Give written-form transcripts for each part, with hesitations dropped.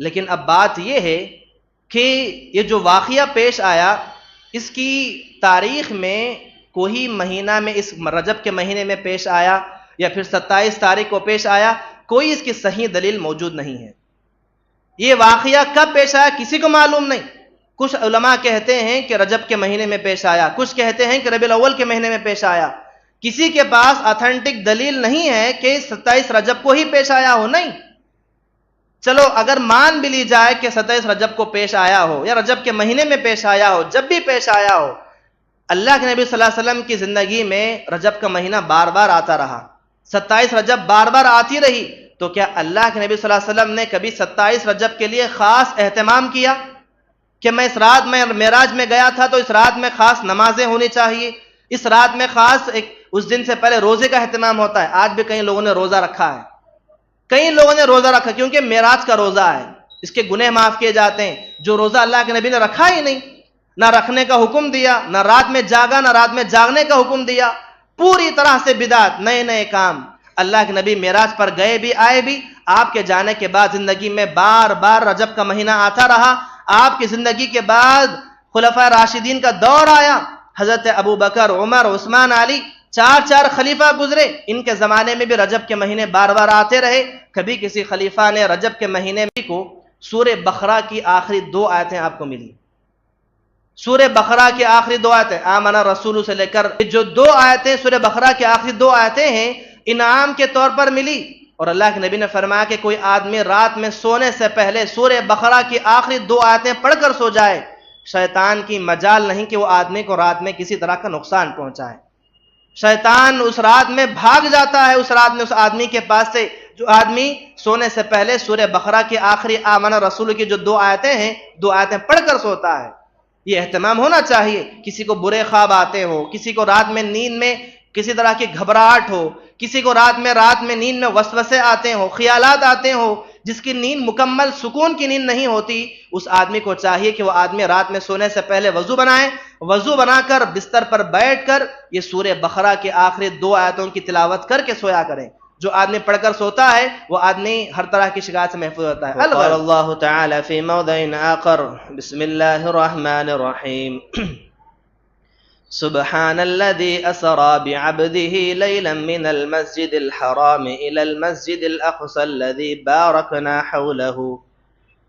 لیکن اب بات یہ ہے کہ یہ جو واقعہ پیش آیا اس کی تاریخ میں کوئی مہینہ میں اس رجب کے مہینے میں پیش آیا یا پھر 27 تاریخ کو پیش آیا، کوئی اس کی صحیح دلیل موجود نہیں ہے۔ یہ واقعہ کب پیش آیا کسی کو معلوم نہیں۔ کچھ علماء کہتے ہیں کہ رجب کے مہینے میں پیش آیا، کچھ کہتے ہیں کہ ربیع الاول کے مہینے میں پیش آیا۔ کسی کے پاس اتھینٹک دلیل نہیں ہے کہ 27 رجب کو ہی پیش آیا ہو، نہیں۔ چلو اگر مان بھی لی جائے کہ 27 رجب کو پیش آیا ہو یا رجب کے مہینے میں پیش آیا ہو، جب بھی پیش آیا ہو، اللہ کے نبی صلی اللہ علیہ وسلم کی زندگی میں رجب کا مہینہ بار بار آتا رہا، 27 رجب بار بار آتی رہی، تو کیا اللہ کے نبی صلی اللہ علیہ وسلم نے کبھی 27 رجب کے لیے خاص اہتمام کیا کہ میں اس رات میں معراج میں گیا تھا تو اس رات میں خاص نمازیں ہونی چاہیے، اس رات میں خاص اس دن سے پہلے روزے کا اہتمام ہوتا ہے؟ آج بھی کئی لوگوں نے روزہ رکھا ہے، کئی لوگوں نے روزہ رکھا کیونکہ معراج کا روزہ ہے، اس کے گناہ معاف کیے جاتے ہیں۔ جو روزہ اللہ کے نبی نے رکھا ہی نہیں، نہ رکھنے کا حکم دیا، نہ رات میں جاگا، نہ رات میں جاگنے کا حکم دیا، پوری طرح سے بدعت، نئے نئے کام۔ اللہ کے نبی معراج پر گئے بھی آئے بھی، آپ کے جانے کے بعد زندگی میں بار بار رجب کا مہینہ آتا رہا۔ آپ کی زندگی کے بعد خلفائے راشدین کا دور آیا، حضرت ابو بکر، عمر، عثمان، علی، چار خلیفہ گزرے، ان کے زمانے میں بھی رجب کے مہینے بار بار آتے رہے۔ کبھی کسی خلیفہ نے رجب کے مہینے کو سورہ بقرہ کی آخری 2 آیتیں آپ کو ملی، سورہ بقرہ کی آخری 2 آیتیں، آمن الرسول سے لے کر جو 2 آیتیں سورہ بقرہ کی آخری 2 آیتیں ہیں، انعام کے طور پر ملی۔ اور اللہ کے نبی نے فرمایا کہ کوئی آدمی رات میں سونے سے پہلے سورہ بقرہ کی آخری 2 آیتیں پڑھ کر سو جائے، شیطان کی مجال نہیں کہ وہ آدمی کو رات میں کسی طرح کا نقصان پہنچائے۔ شیطان اس رات میں بھاگ جاتا ہے، اس رات میں اس آدمی کے پاس سے جو آدمی سونے سے پہلے سورہ بقرہ کی آخری آمن رسول کی جو 2 آیتیں ہیں، 2 آیتیں پڑھ کر سوتا ہے۔ یہ اہتمام ہونا چاہیے۔ کسی کو برے خواب آتے ہو، کسی کو رات میں نیند میں کسی طرح کی گھبراہٹ ہو، کسی کو رات میں نیند میں وسوسے آتے ہو، خیالات آتے ہو، جس کی نیند مکمل سکون کی نیند نہیں ہوتی، اس آدمی کو چاہیے کہ وہ آدمی رات میں سونے سے پہلے وضو بنائے، وضو بنا کر بستر پر بیٹھ کر یہ سورہ بقرہ کی آخری 2 آیتوں کی تلاوت کر کے سویا کریں۔ جو آدمی پڑھ کر سوتا ہے وہ آدمی ہر طرح کی شکایت سے محفوظ ہوتا ہے۔ قال اللہ تعالی فی موضع آخر، بسم اللہ الرحمن الرحیم، سبحان الذي أسرى بعبده ليلا من المسجد الحرام إلى المسجد الأقصى الذي باركنا حوله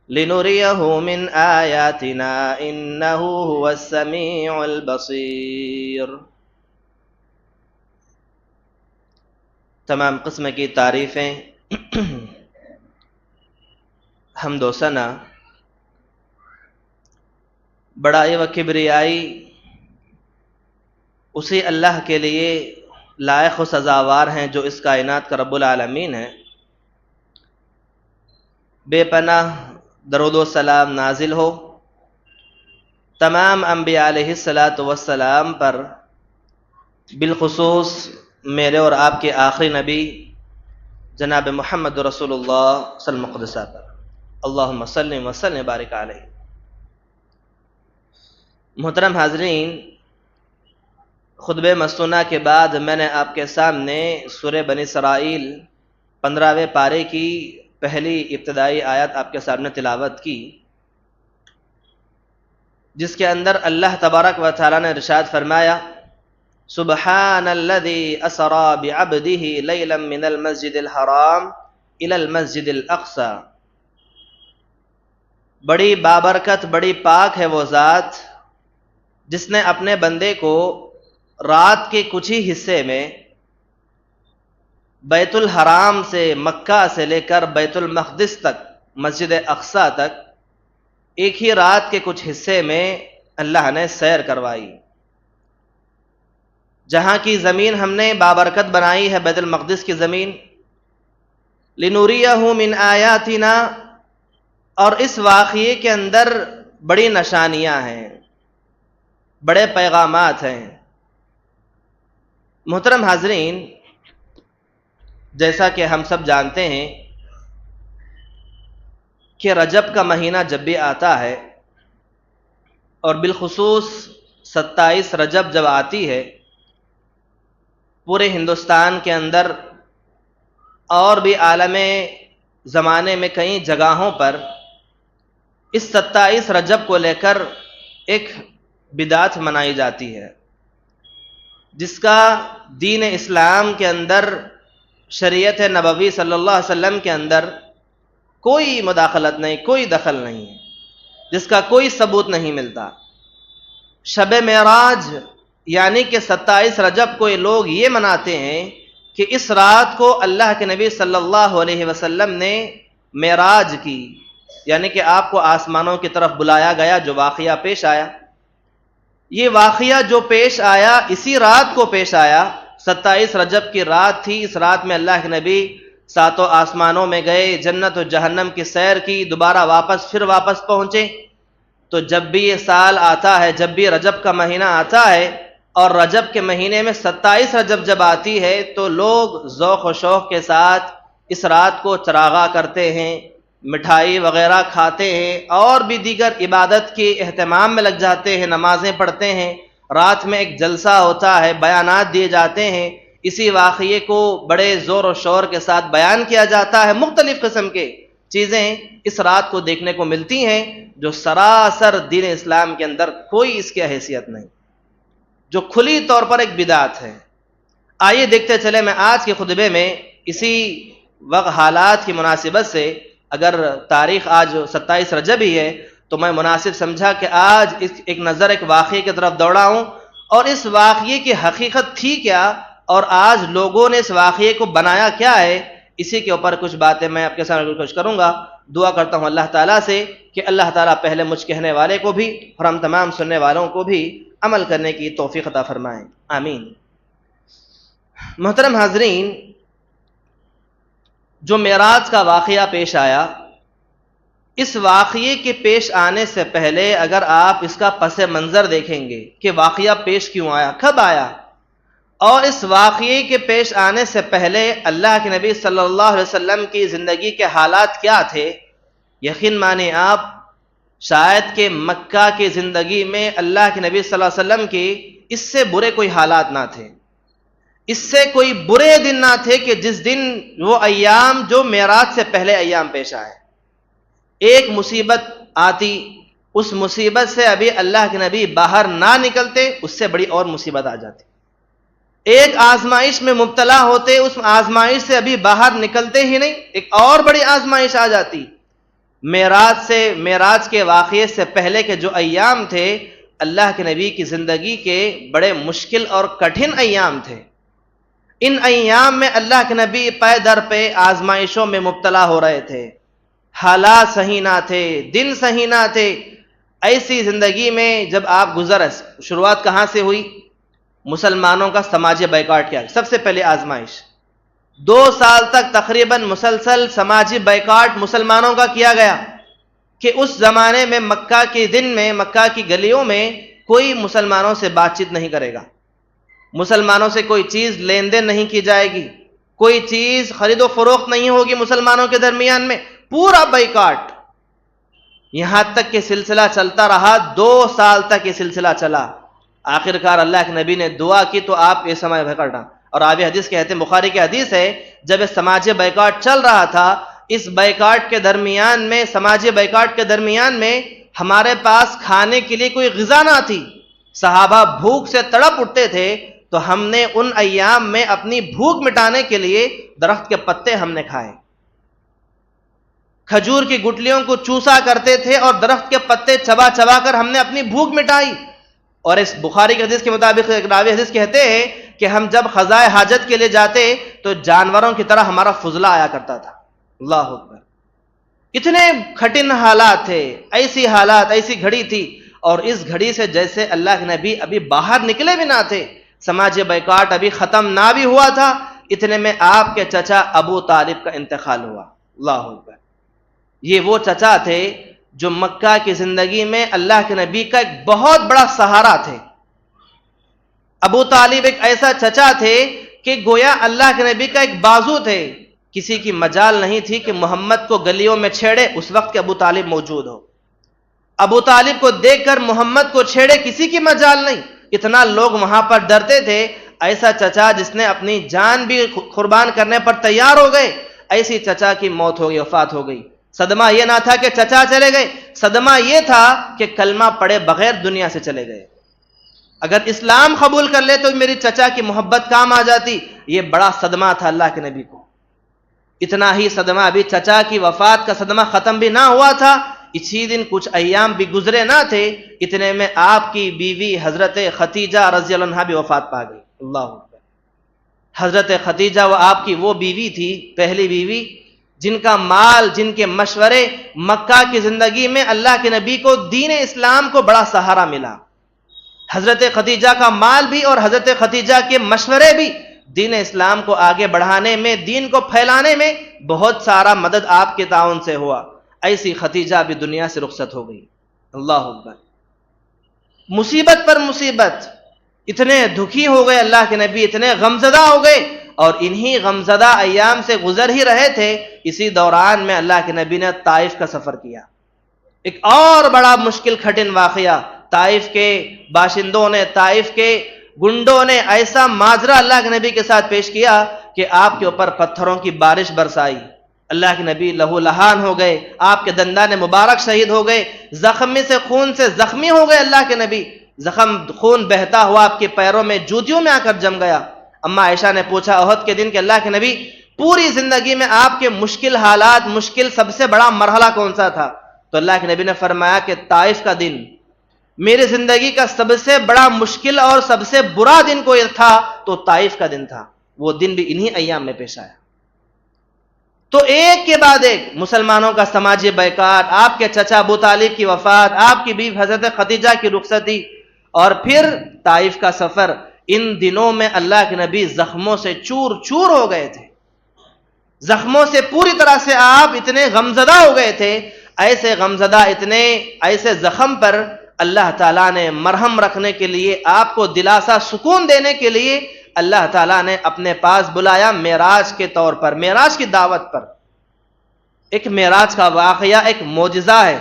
لنريه من آياتنا إنه هو السميع البصير۔ تمام قسم کی تعریفیں، حمد و ثنا، بڑائی و کبریائی اسی اللہ کے لیے لائق و سزاوار ہیں جو اس کائنات کا رب العالمین ہے۔ بے پناہ درود و سلام نازل ہو تمام انبیاء علیہ السلام پر، بالخصوص میرے اور آپ کے آخری نبی جناب محمد رسول اللہ صلی اللہ علیہ وسلم پر، اللہم صلی وسلم بارک علیہ۔ محترم حاضرین، خطبہ مستونہ کے بعد میں نے آپ کے سامنے سورہ بنی اسرائیل 15ویں پارے کی پہلی ابتدائی آیت آپ کے سامنے تلاوت کی، جس کے اندر اللہ تبارک و تعالی نے ارشاد فرمایا، سبحان الذی اسری بعبدہ لیلا من المسجد الحرام الی المسجد الاقصی۔ بڑی بابرکت، بڑی پاک ہے وہ ذات جس نے اپنے بندے کو رات کے کچھ ہی حصے میں بیت الحرام سے، مکہ سے لے کر بیت المقدس تک، مسجد اقصی تک، ایک ہی رات کے کچھ حصے میں اللہ نے سیر کروائی۔ جہاں کی زمین ہم نے بابرکت بنائی ہے، بیت المقدس کی زمین، لنوریہ من آیاتنا، اور اس واقعے کے اندر بڑی نشانیاں ہیں، بڑے پیغامات ہیں۔ محترم حاضرین، جیسا کہ ہم سب جانتے ہیں کہ رجب کا مہینہ جب بھی آتا ہے اور بالخصوص 27 رجب جب آتی ہے، پورے ہندوستان کے اندر اور بھی عالم زمانے میں کئی جگہوں پر اس 27 رجب کو لے کر ایک بدعت منائی جاتی ہے، جس کا دین اسلام کے اندر، شریعت نبوی صلی اللہ علیہ وسلم کے اندر کوئی مداخلت نہیں، کوئی دخل نہیں ہے، جس کا کوئی ثبوت نہیں ملتا۔ شب معراج یعنی کہ 27 رجب کو یہ لوگ یہ مناتے ہیں کہ اس رات کو اللہ کے نبی صلی اللہ علیہ وسلم نے معراج کی، یعنی کہ آپ کو آسمانوں کی طرف بلایا گیا، جو واقعہ پیش آیا۔ یہ واقعہ جو پیش آیا اسی رات کو پیش آیا، 27 رجب کی رات تھی۔ اس رات میں اللہ کے نبی 7 آسمانوں میں گئے، جنت و جہنم کی سیر کی، دوبارہ پھر واپس پہنچے۔ تو جب بھی یہ سال آتا ہے، جب بھی رجب کا مہینہ آتا ہے اور رجب کے مہینے میں 27 رجب جب آتی ہے، تو لوگ ذوق و شوق کے ساتھ اس رات کو چراغاں کرتے ہیں، مٹھائی وغیرہ کھاتے ہیں، اور بھی دیگر عبادت کے اہتمام میں لگ جاتے ہیں، نمازیں پڑھتے ہیں۔ رات میں ایک جلسہ ہوتا ہے، بیانات دیے جاتے ہیں، اسی واقعے کو بڑے زور و شور کے ساتھ بیان کیا جاتا ہے۔ مختلف قسم کے چیزیں اس رات کو دیکھنے کو ملتی ہیں، جو سراسر دین اسلام کے اندر کوئی اس کی حیثیت نہیں، جو کھلی طور پر ایک بدعت ہے۔ آئیے دیکھتے چلے، میں آج کے خطبے میں اسی وقت حالات کی مناسبت سے، اگر تاریخ آج 27 رجب ہی ہے، تو میں مناسب سمجھا کہ آج ایک نظر ایک واقعے کی طرف دوڑاؤں، اور اس واقعے کی حقیقت تھی کیا، اور آج لوگوں نے اس واقعے کو بنایا کیا ہے، اسی کے اوپر کچھ باتیں میں آپ کے سامنے کوشش کروں گا۔ دعا کرتا ہوں اللہ تعالیٰ سے کہ اللہ تعالیٰ پہلے مجھ کہنے والے کو بھی اور ہم تمام سننے والوں کو بھی عمل کرنے کی توفیق عطا فرمائیں، آمین۔ محترم حاضرین، جو معراج کا واقعہ پیش آیا، اس واقعے کے پیش آنے سے پہلے اگر آپ اس کا پس منظر دیکھیں گے کہ واقعہ پیش کیوں آیا، کب آیا، اور اس واقعے کے پیش آنے سے پہلے اللہ کے نبی صلی اللہ علیہ وسلم کی زندگی کے حالات کیا تھے، یقین مانیں آپ، شاید کہ مکہ کی زندگی میں اللہ کے نبی صلی اللہ علیہ وسلم کی اس سے برے کوئی حالات نہ تھے، اس سے کوئی برے دن نہ تھے کہ جس دن وہ ایام جو معراج سے پہلے ایام پیش آئے۔ ایک مصیبت آتی، اس مصیبت سے ابھی اللہ کے نبی باہر نہ نکلتے، اس سے بڑی اور مصیبت آ جاتی۔ ایک آزمائش میں مبتلا ہوتے، اس آزمائش سے ابھی باہر نکلتے ہی نہیں، ایک اور بڑی آزمائش آ جاتی۔ معراج کے واقعے سے پہلے کے جو ایام تھے، اللہ کے نبی کی زندگی کے بڑے مشکل اور کٹھن ایام تھے۔ ان ایام میں اللہ کے نبی پے در پہ آزمائشوں میں مبتلا ہو رہے تھے، حالات صحیح نہ تھے، دن صحیح نہ تھے۔ ایسی زندگی میں جب آپ گزر، شروعات کہاں سے ہوئی؟ مسلمانوں کا سماجی بائیکاٹ کیا، سب سے پہلے آزمائش۔ 2 سال تک تقریباً مسلسل سماجی بائیکاٹ مسلمانوں کا کیا گیا، کہ اس زمانے میں مکہ کے دن میں، مکہ کی گلیوں میں کوئی مسلمانوں سے بات چیت نہیں کرے گا، مسلمانوں سے کوئی چیز لین دین نہیں کی جائے گی، کوئی چیز خرید و فروخت نہیں ہوگی مسلمانوں کے درمیان میں، پورا بائیکاٹ۔ یہاں تک کہ سلسلہ چلتا رہا، 2 سال تک یہ سلسلہ چلا۔ آخر کار اللہ کے نبی نے دعا کی تو آپ یہ سماج بائیکاٹ، اور آگے حدیث کہتے ہیں، بخاری کی حدیث ہے، جب یہ سماجی بائیکاٹ چل رہا تھا، اس بائیکاٹ کے درمیان میں، سماجی بائیکاٹ کے درمیان میں ہمارے پاس کھانے کے لیے کوئی غذا نہ تھی، صحابہ بھوک سے تڑپ اٹھتے تھے، تو ہم نے ان ایام میں اپنی بھوک مٹانے کے لیے درخت کے پتے ہم نے کھائے، کھجور کی گٹلیوں کو چوسا کرتے تھے اور درخت کے پتے چبا چبا کر ہم نے اپنی بھوک مٹائی۔ اور اس بخاری کی حدیث کے مطابق ایک راوی حدیث کہتے ہیں کہ ہم جب قضاء حاجت کے لیے جاتے تو جانوروں کی طرح ہمارا فضلہ آیا کرتا تھا۔ اللہ اکبر، اتنے کٹھن حالات تھے، ایسی حالات، ایسی گھڑی تھی، اور اس گھڑی سے جیسے اللہ کے نبی ابھی باہر نکلے بھی نہ تھے، سماجی بائیکاٹ ابھی ختم نہ بھی ہوا تھا، اتنے میں آپ کے چچا ابو طالب کا انتقال ہوا۔ اللہ اکبر، یہ وہ چچا تھے جو مکہ کی زندگی میں اللہ کے نبی کا ایک بہت بڑا سہارا تھے۔ ابو طالب ایک ایسا چچا تھے کہ گویا اللہ کے نبی کا ایک بازو تھے، کسی کی مجال نہیں تھی کہ محمد کو گلیوں میں چھیڑے اس وقت کے ابو طالب موجود ہو، ابو طالب کو دیکھ کر محمد کو چھیڑے کسی کی مجال نہیں، اتنا لوگ وہاں پر ڈرتے تھے۔ ایسا چچا جس نے اپنی جان بھی قربان کرنے پر تیار ہو گئے، ایسی چچا کی موت ہو گئی، وفات ہو گئی۔ صدمہ یہ نہ تھا کہ چچا چلے گئے، صدمہ یہ تھا کہ کلمہ پڑھے بغیر دنیا سے چلے گئے۔ اگر اسلام قبول کر لے تو میری چچا کی محبت کام آ جاتی۔ یہ بڑا صدمہ تھا اللہ کے نبی کو۔ اتنا ہی صدمہ، ابھی چچا کی وفات کا صدمہ ختم بھی نہ ہوا تھا، اسی دن کچھ ایام بھی گزرے نہ تھے، اتنے میں آپ کی بیوی حضرت خدیجہ رضی اللہ عنہا بھی وفات پا گئی۔ اللہ اکبر۔ حضرت خدیجہ وہ آپ کی وہ بیوی تھی، پہلی بیوی، جن کا مال، جن کے مشورے، مکہ کی زندگی میں اللہ کے نبی کو دین اسلام کو بڑا سہارا ملا۔ حضرت خدیجہ کا مال بھی اور حضرت خدیجہ کے مشورے بھی دین اسلام کو آگے بڑھانے میں، دین کو پھیلانے میں بہت سارا مدد آپ کے تعاون سے ہوا۔ ایسی خدیجہ بھی دنیا سے رخصت ہو گئی۔ اللہ اکبر۔ مصیبت پر مصیبت، اتنے دکھی ہو گئے اللہ کے نبی، اتنے غمزدہ ہو گئے، اور انہی غمزدہ ایام سے گزر ہی رہے تھے، اسی دوران میں اللہ کے نبی نے طائف کا سفر کیا۔ ایک اور بڑا مشکل کھٹن واقعہ، طائف کے باشندوں نے، طائف کے گنڈوں نے ایسا ماجرا اللہ کے نبی کے ساتھ پیش کیا کہ آپ کے اوپر پتھروں کی بارش برسائی۔ اللہ کے نبی لہو لہان ہو گئے، آپ کے دندان مبارک شہید ہو گئے، زخمی سے خون سے زخمی ہو گئے اللہ کے نبی، خون بہتا ہوا آپ کے پیروں میں، جوتیوں میں آ کر جم گیا۔ اما عائشہ نے پوچھا احد کے دن کہ اللہ کے نبی پوری زندگی میں آپ کے مشکل حالات، مشکل سب سے بڑا مرحلہ کون سا تھا؟ تو اللہ کے نبی نے فرمایا کہ طائف کا دن میری زندگی کا سب سے بڑا مشکل اور سب سے برا دن کوئی تھا تو طائف کا دن تھا۔ وہ دن بھی انہی ایام میں پیش آیا۔ تو ایک کے بعد ایک مسلمانوں کا سماجی بائیکاٹ، آپ کے چچا ابو طالب کی وفات، آپ کی بیوی حضرت خدیجہ کی رخصتی، اور پھر طائف کا سفر، ان دنوں میں اللہ کے نبی زخموں سے چور چور ہو گئے تھے، زخموں سے پوری طرح سے آپ اتنے غمزدہ ہو گئے تھے۔ ایسے غمزدہ، اتنے ایسے زخم پر اللہ تعالیٰ نے مرہم رکھنے کے لیے، آپ کو دلاسا سکون دینے کے لیے اللہ تعالیٰ نے اپنے پاس بلایا معراج کے طور پر، معراج کی دعوت پر۔ ایک معراج کا واقعہ ایک معجزہ ہے۔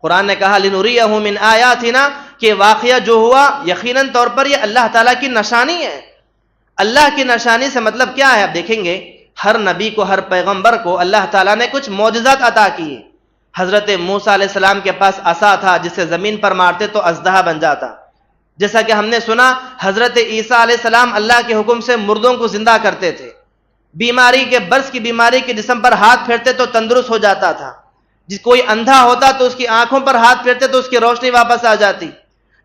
قرآن نے کہا لِنُرِيَهُ مِنْ آیاتنا، کہ واقعہ جو ہوا یقیناً طور پر یہ اللہ تعالیٰ کی نشانی ہے۔ اللہ کی نشانی سے مطلب کیا ہے؟ آپ دیکھیں گے ہر نبی کو، ہر پیغمبر کو اللہ تعالیٰ نے کچھ معجزات عطا کیے۔ حضرت موسیٰ علیہ السلام کے پاس عصا تھا، جسے زمین پر مارتے تو اژدہا بن جاتا۔ جیسا کہ ہم نے سنا حضرت عیسیٰ علیہ السلام اللہ کے حکم سے مردوں کو زندہ کرتے تھے، بیماری کے، برس کی بیماری کے جسم پر ہاتھ پھیرتے تو تندرست ہو جاتا تھا، جس کوئی اندھا ہوتا تو اس کی آنکھوں پر ہاتھ پھیرتے تو اس کی روشنی واپس آ جاتی۔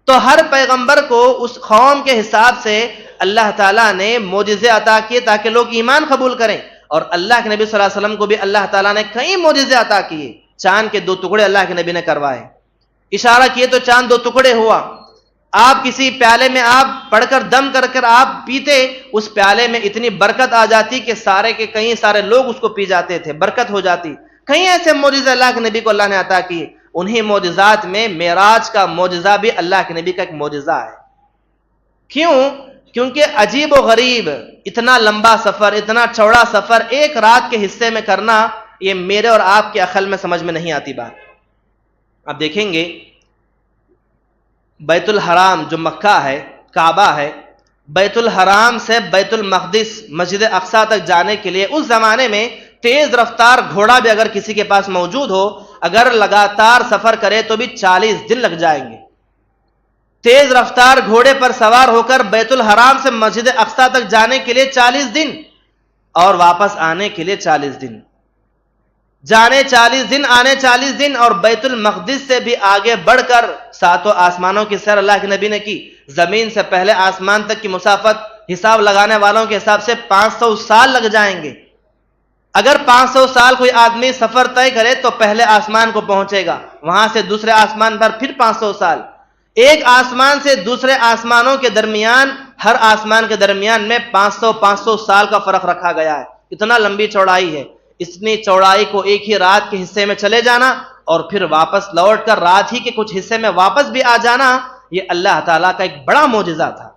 تو ہر پیغمبر کو اس قوم کے حساب سے اللہ تعالیٰ نے معجزے عطا کیے تاکہ لوگ ایمان قبول کریں، اور اللہ کے نبی صلی اللہ علیہ وسلم کو بھی اللہ تعالیٰ نے کئی معجزے عطا کیے۔ چاند کے 2 ٹکڑے اللہ کے نبی نے کروائے، اشارہ کیے تو چاند 2 ٹکڑے ہوا۔ آپ کسی پیالے میں آپ پڑھ کر دم کر کر آپ پیتے، اس پیالے میں اتنی برکت آ جاتی کہ سارے کے کئی سارے لوگ اس کو پی جاتے تھے، برکت ہو جاتی۔ کئی ایسے معجزے اللہ کے نبی کو اللہ نے عطا کیے۔ انہی معجزات میں معراج کا معجزہ بھی اللہ کے نبی کا ایک معجزہ ہے۔ کیوں؟ کیونکہ عجیب و غریب اتنا لمبا سفر، اتنا چوڑا سفر ایک رات کے حصے میں کرنا، یہ میرے اور آپ کے عقل میں سمجھ میں نہیں آتی بات۔ آپ دیکھیں گے بیت الحرام جو مکہ ہے، کعبہ ہے، بیت الحرام سے بیت المقدس مسجد اقصی تک جانے کے لیے اس زمانے میں تیز رفتار گھوڑا بھی اگر کسی کے پاس موجود ہو، اگر لگاتار سفر کرے تو بھی 40 دن لگ جائیں گے۔ تیز رفتار گھوڑے پر سوار ہو کر بیت الحرام سے مسجد اقصی تک جانے کے لیے 40 دن اور واپس آنے کے لیے 40 دن، جانے 40 دن آنے 40 دن، اور بیت المقدس سے بھی آگے بڑھ کر 7 آسمانوں کی سیر اللہ کے نبی نے کی۔ زمین سے پہلے آسمان تک کی مسافت حساب لگانے والوں کے حساب سے 500 سال لگ جائیں گے۔ اگر 500 سال کوئی آدمی سفر طے کرے تو پہلے آسمان کو پہنچے گا، وہاں سے دوسرے آسمان پر پھر 500 سال، ایک آسمان سے دوسرے آسمانوں کے درمیان، ہر آسمان کے درمیان میں 500 سال کا فرق رکھا گیا ہے۔ اتنا لمبی چوڑائی ہے۔ اتنی چوڑائی کو ایک ہی رات کے حصے میں چلے جانا اور پھر واپس لوٹ کر رات ہی کے کچھ حصے میں واپس بھی آ جانا، یہ اللہ تعالیٰ کا ایک بڑا معجزہ تھا۔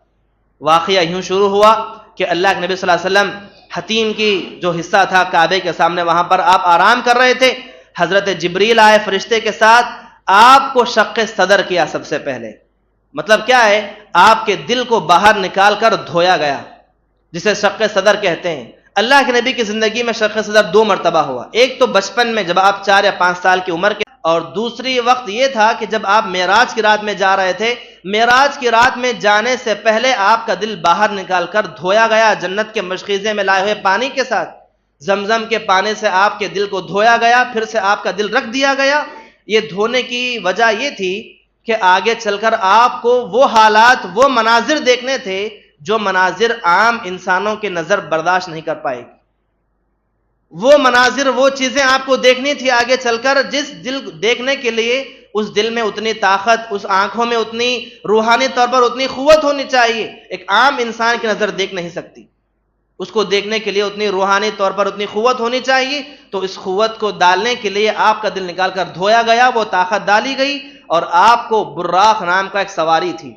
واقعہ یوں شروع ہوا کہ اللہ کے نبی صلی اللہ علیہ وسلم حتیم کی جو حصہ تھا کعبے کے سامنے، وہاں پر آپ آرام کر رہے تھے۔ حضرت جبریل آئے فرشتے کے ساتھ، آپ کو شق صدر کیا سب سے پہلے۔ مطلب کیا ہے؟ آپ کے دل کو باہر نکال کر دھویا گیا، جسے شق صدر کہتے ہیں۔ اللہ کے نبی کی زندگی میں شرخ صدر 2 مرتبہ ہوا. ایک تو بچپن میں جب آپ 4 یا 5 سال کی عمر کے، اور دوسری وقت یہ تھا کہ جب آپ معراج کی رات میں جا رہے تھے. معراج کی رات میں جانے سے پہلے آپ کا دل باہر نکال کر دھویا گیا جنت کے مشخیزے میں لائے ہوئے پانی کے ساتھ. زمزم کے پانی سے آپ کے دل کو دھویا گیا، پھر سے آپ کا دل رکھ دیا گیا. یہ دھونے کی وجہ یہ تھی کہ آگے چل کر آپ کو وہ حالات، وہ مناظر دیکھنے تھے جو مناظر عام انسانوں کے نظر برداشت نہیں کر پائے گی. وہ مناظر، وہ چیزیں آپ کو دیکھنی تھی آگے چل کر، جس دل دیکھنے کے لیے اس دل میں اتنی طاقت، اس آنکھوں میں اتنی روحانی طور پر اتنی قوت ہونی چاہیے. ایک عام انسان کی نظر دیکھ نہیں سکتی. اس کو دیکھنے کے لیے اتنی روحانی طور پر اتنی قوت ہونی چاہیے. تو اس قوت کو ڈالنے کے لیے آپ کا دل نکال کر دھویا گیا، وہ طاقت ڈالی گئی، اور آپ کو براق نام کا ایک سواری تھی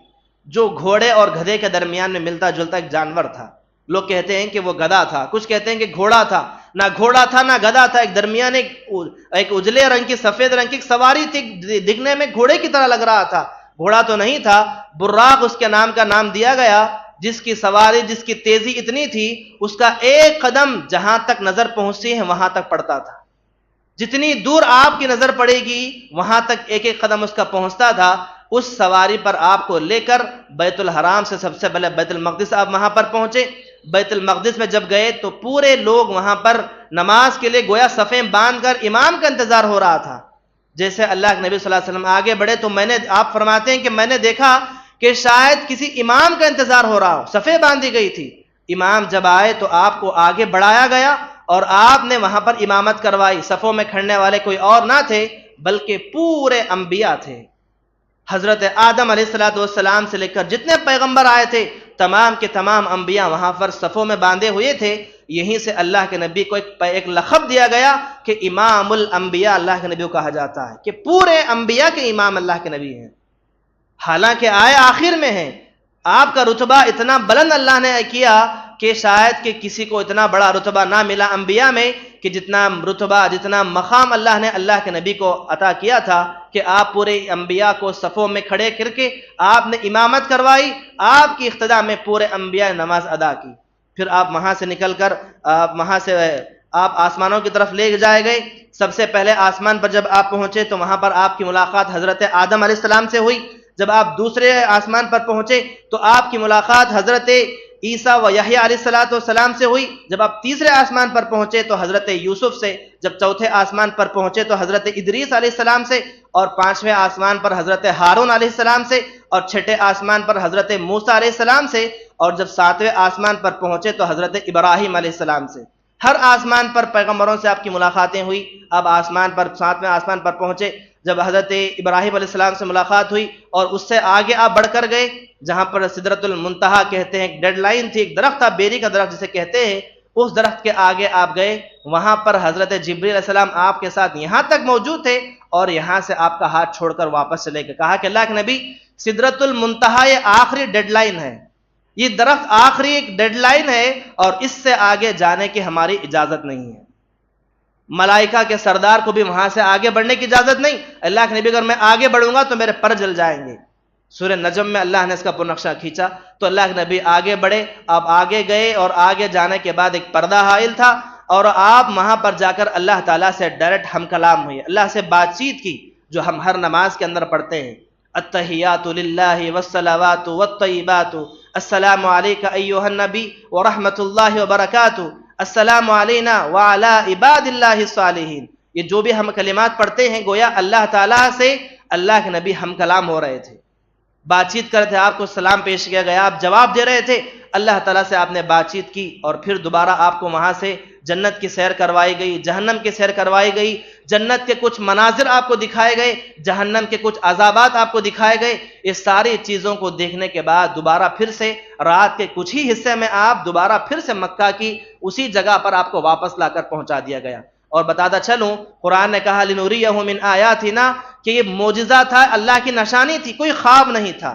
جو گھوڑے اور گدھے کے درمیان میں ملتا جلتا ایک جانور تھا. لوگ کہتے ہیں کہ وہ گدھا تھا، کچھ کہتے ہیں کہ گھوڑا تھا. نہ گھوڑا تھا نہ گدھا تھا، ایک درمیان ایک اجلے رنگ کی، سفید رنگ کی ایک سواری تھی. دکھنے میں گھوڑے کی طرح لگ رہا تھا، گھوڑا تو نہیں تھا. براق اس کے نام کا نام دیا گیا، جس کی سواری، جس کی تیزی اتنی تھی، اس کا ایک قدم جہاں تک نظر پہنچتی ہے وہاں تک پڑتا تھا. جتنی دور آپ کی نظر پڑے گی وہاں تک ایک ایک قدم اس کا پہنچتا تھا. اس سواری پر آپ کو لے کر بیت الحرام سے سب سے پہلے بیت المقدس آپ وہاں پر پہنچے. بیت المقدس میں جب گئے تو پورے لوگ وہاں پر نماز کے لیے گویا صفیں باندھ کر امام کا انتظار ہو رہا تھا. جیسے اللہ کے نبی صلی اللہ علیہ وسلم آگے بڑھے تو آپ فرماتے ہیں کہ میں نے دیکھا کہ شاید کسی امام کا انتظار ہو رہا ہو، صفیں باندھی گئی تھی. امام جب آئے تو آپ کو آگے بڑھایا گیا اور آپ نے وہاں پر امامت کروائی. صفوں میں کھڑنے والے کوئی اور نہ تھے بلکہ پورے انبیاء تھے. حضرت آدم علیہ السلام سے لے کر جتنے پیغمبر آئے تھے تمام کے تمام انبیاء وہاں پر صفوں میں باندھے ہوئے تھے. یہیں سے اللہ کے نبی کو ایک لقب دیا گیا کہ امام الانبیاء اللہ کے نبی کو کہا جاتا ہے کہ پورے انبیاء کے امام اللہ کے نبی ہیں. حالانکہ آئے آخر میں ہیں. آپ کا رتبہ اتنا بلند اللہ نے کیا کہ شاید کہ کسی کو اتنا بڑا رتبہ نہ ملا انبیاء میں کہ جتنا رتبہ، جتنا مقام اللہ نے اللہ کے نبی کو عطا کیا تھا کہ آپ پورے انبیاء کو صفوں میں کھڑے کر کے آپ نے امامت کروائی. آپ کی اقتداء میں پورے انبیاء نے نماز ادا کی. پھر آپ وہاں سے نکل کر وہاں سے آپ آسمانوں کی طرف لے جائے گئے. سب سے پہلے آسمان پر جب آپ پہنچے تو وہاں پر آپ کی ملاقات حضرت آدم علیہ السلام سے ہوئی. جب آپ دوسرے آسمان پر پہنچے تو آپ کی ملاقات حضرت عیسیٰ و یحییٰ علیہ السلام سے ہوئی. جب آپ تیسرے آسمان پر پہنچے تو حضرت یوسف سے، جب چوتھے آسمان پر پہنچے تو حضرت ادریس علیہ السلام سے، اور پانچویں آسمان پر حضرت ہارون علیہ السلام سے، اور چھٹے آسمان پر حضرت موسیٰ علیہ السلام سے، اور جب ساتویں آسمان پر پہنچے تو حضرت ابراہیم علیہ السلام سے. ہر آسمان پر پیغمبروں سے آپ کی ملاقاتیں ہوئی. اب آسمان پر ساتویں آسمان پر پہنچے جب حضرت ابراہیم علیہ السلام سے ملاقات ہوئی، اور اس سے آگے آپ بڑھ کر گئے جہاں پر سدرۃ المنتہا کہتے ہیں، ایک ڈیڈ لائن تھی، ایک درخت تھا، بیری کا درخت جسے کہتے ہیں. اس درخت کے آگے آپ گئے، وہاں پر حضرت جبریل علیہ السلام آپ کے ساتھ یہاں تک موجود تھے، اور یہاں سے آپ کا ہاتھ چھوڑ کر واپس چلے گئے. کہا کہ اللہ کے نبی سدرۃ المنتہا یہ آخری ڈیڈ لائن ہے، یہ درخت آخری ایک ڈیڈ لائن ہے، اور اس سے آگے جانے کی ہماری اجازت نہیں ہے. ملائکہ کے سردار کو بھی وہاں سے آگے بڑھنے کی اجازت نہیں. اللہ کے نبی اگر میں آگے بڑھوں گا تو میرے پر جل جائیں گے. سورہ نجم میں اللہ نے اس کا پرنقشہ کھینچا تو اللہ کے نبی آگے بڑھے. آپ آگے گئے اور آگے جانے کے بعد ایک پردہ حائل تھا، اور آپ وہاں پر جا کر اللہ تعالیٰ سے ڈائریکٹ ہم کلام ہوئے، اللہ سے بات چیت کی جو ہم ہر نماز کے اندر پڑھتے ہیں. التحیات للہ والصلوات والطیبات السلام علیک ایھا النبی ورحمۃ اللہ وبرکاتہ السلام علینا وعلی عباد اللہ الصالحین. یہ جو بھی ہم کلمات پڑھتے ہیں گویا اللہ تعالیٰ سے اللہ کے نبی ہم کلام ہو رہے تھے، بات چیت کر رہے تھے. آپ کو سلام پیش کیا گیا، آپ جواب دے رہے تھے، اللہ تعالیٰ سے آپ نے بات چیت کی، اور پھر دوبارہ آپ کو وہاں سے جنت کی سیر کروائی گئی، جہنم کی سیر کروائی گئی. جنت کے کچھ مناظر آپ کو دکھائے گئے، جہنم کے کچھ عذابات آپ کو دکھائے گئے. اس ساری چیزوں کو دیکھنے کے بعد دوبارہ پھر سے رات کے کچھ ہی حصے میں آپ دوبارہ پھر سے مکہ کی اسی جگہ پر آپ کو واپس لا کر پہنچا دیا گیا. اور بتاتا چلوں قرآن نے کہا لنوریہ من آیاتنا کہ یہ معجزہ تھا، اللہ کی نشانی تھی، کوئی خواب نہیں تھا.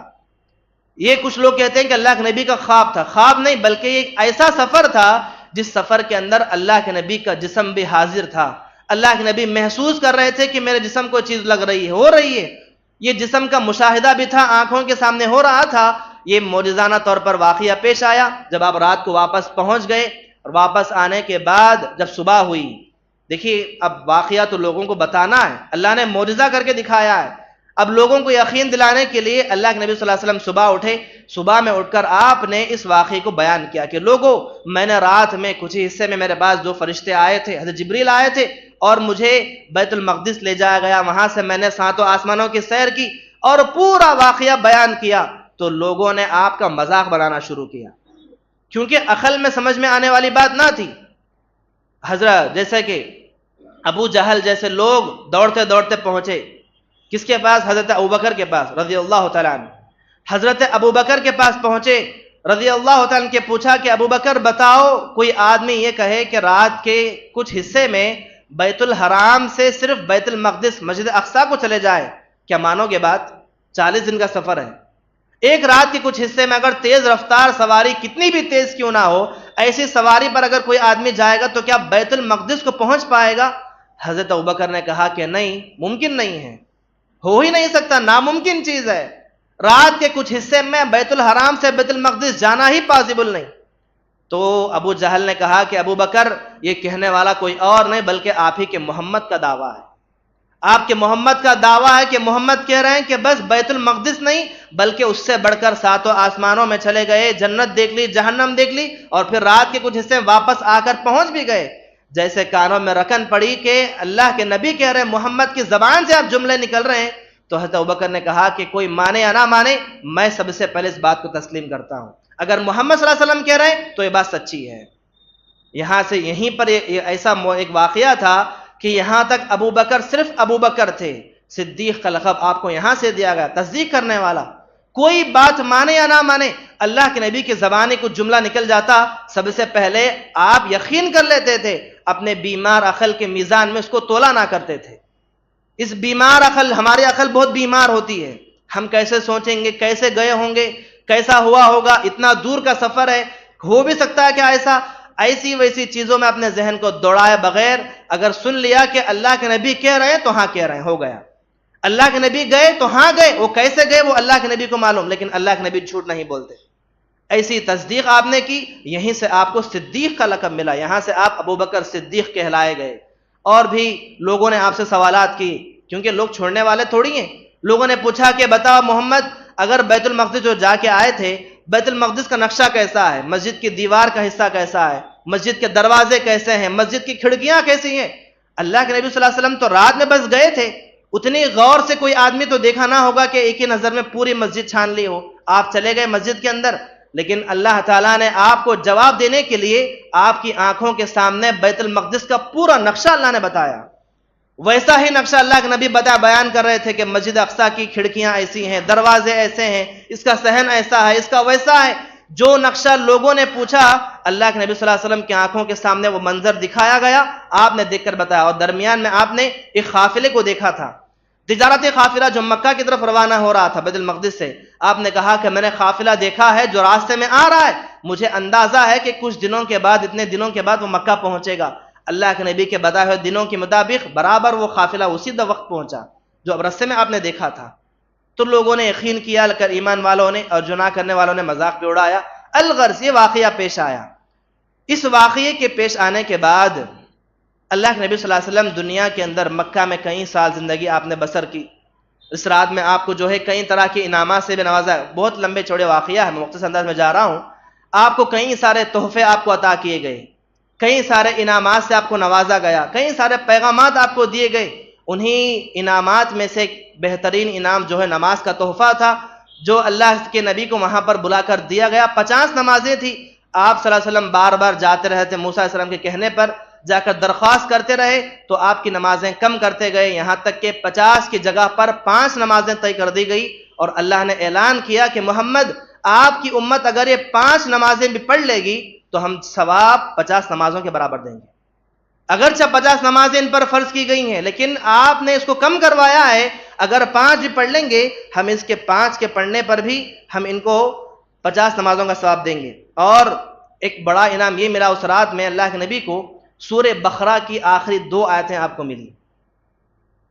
یہ کچھ لوگ کہتے ہیں کہ اللہ کے نبی کا خواب تھا، خواب نہیں بلکہ یہ ایک ایسا سفر تھا جس سفر کے اندر اللہ کے نبی کا جسم بھی حاضر تھا. اللہ کے نبی محسوس کر رہے تھے کہ میرے جسم کو چیز لگ رہی ہے، ہو رہی ہے. یہ جسم کا مشاہدہ بھی تھا، آنکھوں کے سامنے ہو رہا تھا. یہ معجزانہ طور پر واقعہ پیش آیا جب آپ رات کو واپس پہنچ گئے. اور واپس آنے کے بعد جب صبح ہوئی، دیکھیے اب واقعہ تو لوگوں کو بتانا ہے، اللہ نے معجزہ کر کے دکھایا ہے، اب لوگوں کو یقین دلانے کے لیے اللہ کے نبی صلی اللہ علیہ وسلم صبح اٹھے، صبح میں اٹھ کر آپ نے اس واقعے کو بیان کیا کہ لوگوں، میں نے رات میں کچھ ہی حصے میں میرے پاس دو فرشتے آئے تھے، حضرت جبریل آئے تھے اور مجھے بیت المقدس لے جایا گیا، وہاں سے میں نے ساتوں آسمانوں کی سیر کی اور پورا واقعہ بیان کیا، تو لوگوں نے آپ کا مذاق بنانا شروع کیا، کیونکہ عقل میں سمجھ میں آنے والی بات نہ تھی۔ حضرت جیسے کہ ابو جہل جیسے لوگ دوڑتے دوڑتے پہنچے کس کے پاس؟ حضرت ابوبکر کے پاس رضی اللہ تعالیٰ عنہ۔ حضرت ابوبکر کے پاس پہنچے رضی اللہ تعالیٰ عنہ، کے پوچھا کہ ابوبکر بتاؤ، کوئی آدمی یہ کہے کہ رات کے کچھ حصے میں بیت الحرام سے صرف بیت المقدس مسجد اقصیٰ کو چلے جائے، کیا مانو گے بات؟ 40 دن کا سفر ہے، ایک رات کے کچھ حصے میں اگر تیز رفتار سواری کتنی بھی تیز کیوں نہ ہو، ایسی سواری پر اگر کوئی آدمی جائے گا تو کیا بیت المقدس کو پہنچ پائے گا؟ حضرت ابوبکر نے کہا کہ نہیں، ممکن نہیں ہے، ہو ہی نہیں سکتا، ناممکن چیز ہے، رات کے کچھ حصے میں بیت الحرام سے بیت المقدس جانا ہی پاسبل نہیں۔ تو ابو جہل نے کہا کہ ابوبکر، یہ کہنے والا کوئی اور نہیں بلکہ آپ ہی کے محمد کا دعویٰ ہے، آپ کے محمد کا دعویٰ ہے کہ محمد کہہ رہے ہیں کہ بس بیت المقدس نہیں بلکہ اس سے بڑھ کر ساتوں آسمانوں میں چلے گئے، جنت دیکھ لی، جہنم دیکھ لی، اور پھر رات کے کچھ حصے واپس آ کر پہنچ بھی گئے۔ جیسے کانوں میں رکن پڑی کہ اللہ کے نبی کہہ رہے ہیں، محمد کی زبان سے آپ جملے نکل رہے ہیں، تو حضرت ابوبکر نے کہا کہ کوئی مانے یا نہ مانے، میں سب سے پہلے اس بات کو تسلیم کرتا ہوں، اگر محمد صلی اللہ علیہ وسلم کہہ رہے ہیں تو یہ بات سچی ہے۔ یہاں سے یہیں پر ایسا ایک واقعہ تھا کہ یہاں تک ابوبکر صرف ابوبکر تھے، صدیق کا لقب آپ کو یہاں سے دیا گیا، تصدیق کرنے والا، کوئی بات مانے یا نہ مانے، اللہ کے نبی کی زبانی کچھ جملہ نکل جاتا، سب سے پہلے آپ یقین کر لیتے تھے، اپنے بیمار عقل کے میزان میں اس کو تولا نہ کرتے تھے۔ اس بیمار عقل، ہماری عقل بہت بیمار ہوتی ہے، ہم کیسے سوچیں گے، کیسے گئے ہوں گے، کیسا ہوا ہوگا، اتنا دور کا سفر ہے، ہو بھی سکتا ہے کہ ایسی ویسی چیزوں میں اپنے ذہن کو دوڑائے بغیر اگر سن لیا کہ اللہ کے نبی کہہ رہے ہیں تو ہاں کہہ رہے ہیں، ہو گیا۔ اللہ کے نبی گئے تو ہاں گئے، وہ کیسے گئے وہ اللہ کے نبی کو معلوم، لیکن اللہ کے نبی جھوٹ نہیں بولتے۔ ایسی تصدیق آپ نے کی، یہیں سے آپ کو صدیق کا لقب ملا، یہاں سے آپ ابوبکر صدیق کہلائے گئے۔ اور بھی لوگوں نے آپ سے سوالات کی، کیونکہ لوگ چھوڑنے والے تھوڑی ہیں، لوگوں نے پوچھا کہ بتاؤ محمد، اگر بیت المقدس جو جا کے آئے تھے، بیت المقدس کا نقشہ کیسا ہے، مسجد کی دیوار کا حصہ کیسا ہے، مسجد کے دروازے کیسے ہیں، مسجد کی کھڑکیاں کیسی ہیں؟ اللہ کے نبی صلی اللہ علیہ وسلم تو رات میں بس گئے تھے، اتنی غور سے کوئی آدمی تو دیکھا نہ ہوگا کہ ایک ہی نظر میں پوری مسجد چھان لی ہو، آپ چلے گئے مسجد کے اندر، لیکن اللہ تعالیٰ نے آپ کو جواب دینے کے لیے آپ کی آنکھوں کے سامنے بیت المقدس کا پورا نقشہ اللہ نے بتایا۔ ویسا ہی نقشہ اللہ کے نبی بیان کر رہے تھے کہ مسجد اقصیٰ کی کھڑکیاں ایسی ہیں، دروازے ایسے ہیں، اس کا صحن ایسا ہے، اس کا ویسا ہے۔ جو نقشہ لوگوں نے پوچھا، اللہ کے نبی صلی اللہ علیہ وسلم کی آنکھوں کے سامنے وہ منظر دکھایا گیا، آپ نے دیکھ کر بتایا۔ اور درمیان میں آپ نے ایک قافلے کو دیکھا تھا، تجارتی قافلہ جو مکہ کی طرف روانہ ہو رہا تھا بیت المقدس سے، آپ نے کہا کہ میں نے قافلہ دیکھا ہے جو راستے میں آ رہا ہے، مجھے اندازہ ہے کہ کچھ دنوں کے بعد، اتنے دنوں کے بعد وہ مکہ پہنچے گا۔ اللہ کے نبی کے بتائے ہوئے دنوں کے مطابق برابر وہ قافلہ اسی وقت پہنچا جو اب راستے میں آپ نے دیکھا تھا۔ تو لوگوں نے یقین کیا، کر ایمان والوں نے، اور جناح کرنے والوں نے مذاق بھی اڑایا۔ الغرض یہ واقعہ پیش آیا۔ اس واقعے کے پیش آنے کے بعد اللہ کے نبی صلی اللہ علیہ وسلم دنیا کے اندر مکہ میں کئی سال زندگی آپ نے بسر کی۔ اس رات میں آپ کو جو ہے کئی طرح کے انعامات سے بھی نوازا ہے، بہت لمبے چوڑے واقعہ ہے، میں مختصر انداز میں جا رہا ہوں۔ آپ کو کئی سارے تحفے آپ کو عطا کیے گئے، کئی سارے انعامات سے آپ کو نوازا گیا، کئی سارے پیغامات آپ کو دیے گئے۔ انہی انعامات میں سے بہترین انعام جو ہے نماز کا تحفہ تھا، جو اللہ کے نبی کو وہاں پر بلا کر دیا گیا۔ 50 نمازیں تھی، آپ صلی اللہ علیہ وسلم بار بار جاتے رہے تھے، موسیٰ علیہ السلام کے کہنے پر جا کر درخواست کرتے رہے تو آپ کی نمازیں کم کرتے گئے، یہاں تک کہ 50 کی جگہ پر 5 نمازیں طے کر دی گئی، اور اللہ نے اعلان کیا کہ محمد، آپ کی امت اگر یہ 5 نمازیں بھی پڑھ لے گی تو ہم ثواب 50 نمازوں کے برابر دیں گے۔ اگرچہ 50 نمازیں ان پر فرض کی گئی ہیں، لیکن آپ نے اس کو کم کروایا ہے، اگر 5 بھی پڑھ لیں گے، ہم اس کے 5 کے پڑھنے پر بھی ہم ان کو 50 نمازوں کا ثواب دیں گے۔ اور ایک بڑا انعام یہ ملا اس رات میں اللہ کے نبی کو، سورہ بقرہ کی آخری 2 آیتیں آپ کو ملی۔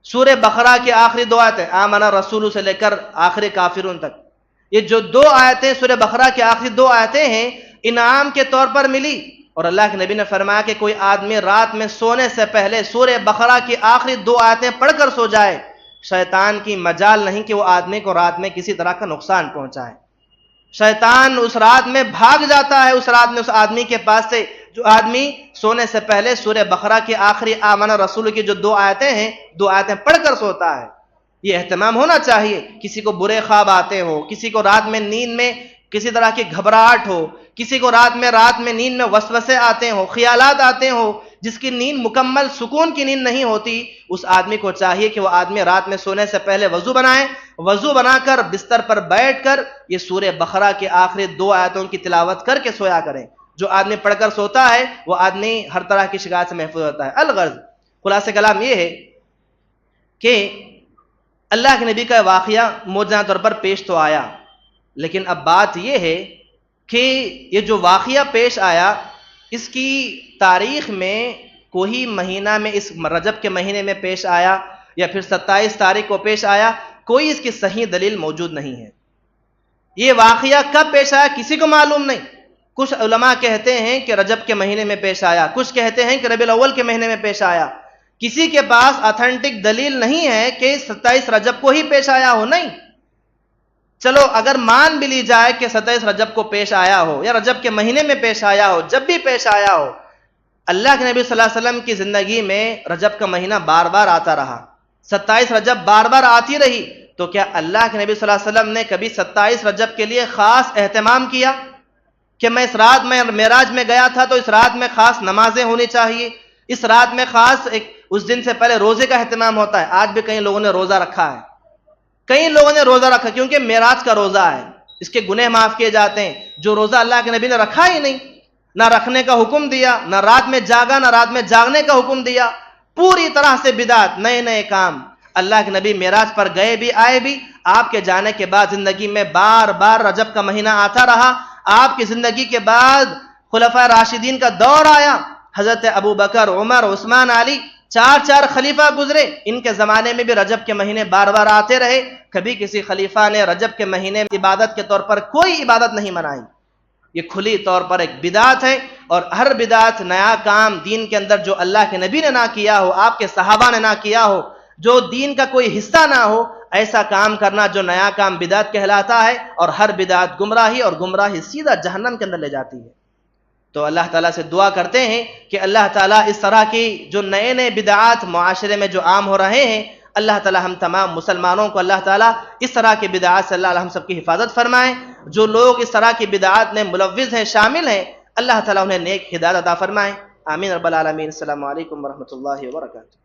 سورہ بقرہ کی آخری 2 آیتیں، آمن الرسول سے لے کر آخری کافرون تک، یہ جو 2 آیتیں سورہ بقرہ کی آخری 2 آیتیں ہیں، انعام کے طور پر ملی۔ اور اللہ کے نبی نے فرمایا کہ کوئی آدمی رات میں سونے سے پہلے سورہ بقرہ کی آخری 2 آیتیں پڑھ کر سو جائے، شیطان کی مجال نہیں کہ وہ آدمی کو رات میں کسی طرح کا نقصان پہنچائے۔ شیطان اس رات میں بھاگ جاتا ہے، اس رات میں اس آدمی کے پاس سے جو آدمی سونے سے پہلے سورہ بقرہ کی آخری آمن رسول کی جو 2 آیتیں ہیں 2 آیتیں پڑھ کر سوتا ہے۔ یہ اہتمام ہونا چاہیے۔ کسی کو برے خواب آتے ہو، کسی کو رات میں نیند میں کسی طرح کی گھبراہٹ ہو، کسی کو رات میں نیند میں وسوسے آتے ہوں، خیالات آتے ہوں، جس کی نیند مکمل سکون کی نیند نہیں ہوتی، اس آدمی کو چاہیے کہ وہ آدمی رات میں سونے سے پہلے وضو بنائے، وضو بنا کر بستر پر بیٹھ کر یہ سورہ بقرہ کے آخری 2 آیتوں کی تلاوت کر کے سویا کریں۔ جو آدمی پڑھ کر سوتا ہے وہ آدمی ہر طرح کی شکایت سے محفوظ ہوتا ہے۔ الغرض خلاصہ کلام یہ ہے کہ اللہ کے نبی کا واقعہ موجزانہ طور پر پیش تو آیا، لیکن اب بات یہ ہے کہ یہ جو واقعہ پیش آیا اس کی تاریخ میں کوئی مہینہ میں اس رجب کے مہینے میں پیش آیا یا پھر 27 تاریخ کو پیش آیا، کوئی اس کی صحیح دلیل موجود نہیں ہے۔ یہ واقعہ کب پیش آیا کسی کو معلوم نہیں۔ کچھ علماء کہتے ہیں کہ رجب کے مہینے میں پیش آیا، کچھ کہتے ہیں کہ ربیع الاول کے مہینے میں پیش آیا۔ کسی کے پاس اتھینٹک دلیل نہیں ہے کہ 27 رجب کو ہی پیش آیا ہو، نہیں۔ چلو اگر مان بھی لی جائے کہ 27 رجب کو پیش آیا ہو یا رجب کے مہینے میں پیش آیا ہو، جب بھی پیش آیا ہو، اللہ کے نبی صلی اللہ علیہ وسلم کی زندگی میں رجب کا مہینہ بار بار آتا رہا، 27 رجب بار بار آتی رہی، تو کیا اللہ کے نبی صلی اللہ علیہ وسلم نے کبھی 27 رجب کے لیے خاص اہتمام کیا کہ میں اس رات میں معراج میں گیا تھا تو اس رات میں خاص نمازیں ہونی چاہیے، اس رات میں خاص اس دن سے پہلے روزے کا اہتمام ہوتا ہے؟ آج بھی کئی لوگوں نے روزہ رکھا ہے، کئی لوگوں نے روزہ رکھا کیونکہ معراج کا روزہ ہے، اس کے گناہ معاف کیے جاتے ہیں۔ جو روزہ اللہ کے نبی نے رکھا ہی نہیں، نہ رکھنے کا حکم دیا، نہ رات میں جاگا، نہ رات میں جاگنے کا حکم دیا، پوری طرح سے بدعت، نئے نئے کام۔ اللہ کے نبی معراج پر گئے بھی آئے بھی، آپ کے جانے کے بعد زندگی میں بار بار رجب کا مہینہ آتا رہا۔ آپ کی زندگی کے بعد خلفائے راشدین کا دور آیا، حضرت ابو بکر، عمر، عثمان، علی، 4 خلیفہ گزرے، ان کے زمانے میں بھی رجب کے مہینے بار بار آتے رہے، کبھی کسی خلیفہ نے رجب کے مہینے میں عبادت کے طور پر کوئی عبادت نہیں منائی۔ یہ کھلی طور پر ایک بدعت ہے، اور ہر بدعت نیا کام دین کے اندر جو اللہ کے نبی نے نہ کیا ہو، آپ کے صحابہ نے نہ کیا ہو، جو دین کا کوئی حصہ نہ ہو، ایسا کام کرنا جو نیا کام بدعت کہلاتا ہے، اور ہر بدعت گمراہی، اور گمراہی سیدھا جہنم کے اندر لے جاتی ہے۔ تو اللہ تعالیٰ سے دعا کرتے ہیں کہ اللہ تعالیٰ اس طرح کی جو نئے نئے بدعات معاشرے میں جو عام ہو رہے ہیں، اللہ تعالیٰ ہم تمام مسلمانوں کو اللہ تعالیٰ اس طرح کی بدعات سے اللہ ہم سب کی حفاظت فرمائیں۔ جو لوگ اس طرح کی بدعات میں ملوث ہیں، شامل ہیں، اللہ تعالیٰ انہیں نیک ہدایت عطا فرمائیں۔ آمین رب العالمین۔ السلام علیکم ورحمۃ اللہ وبرکاتہ۔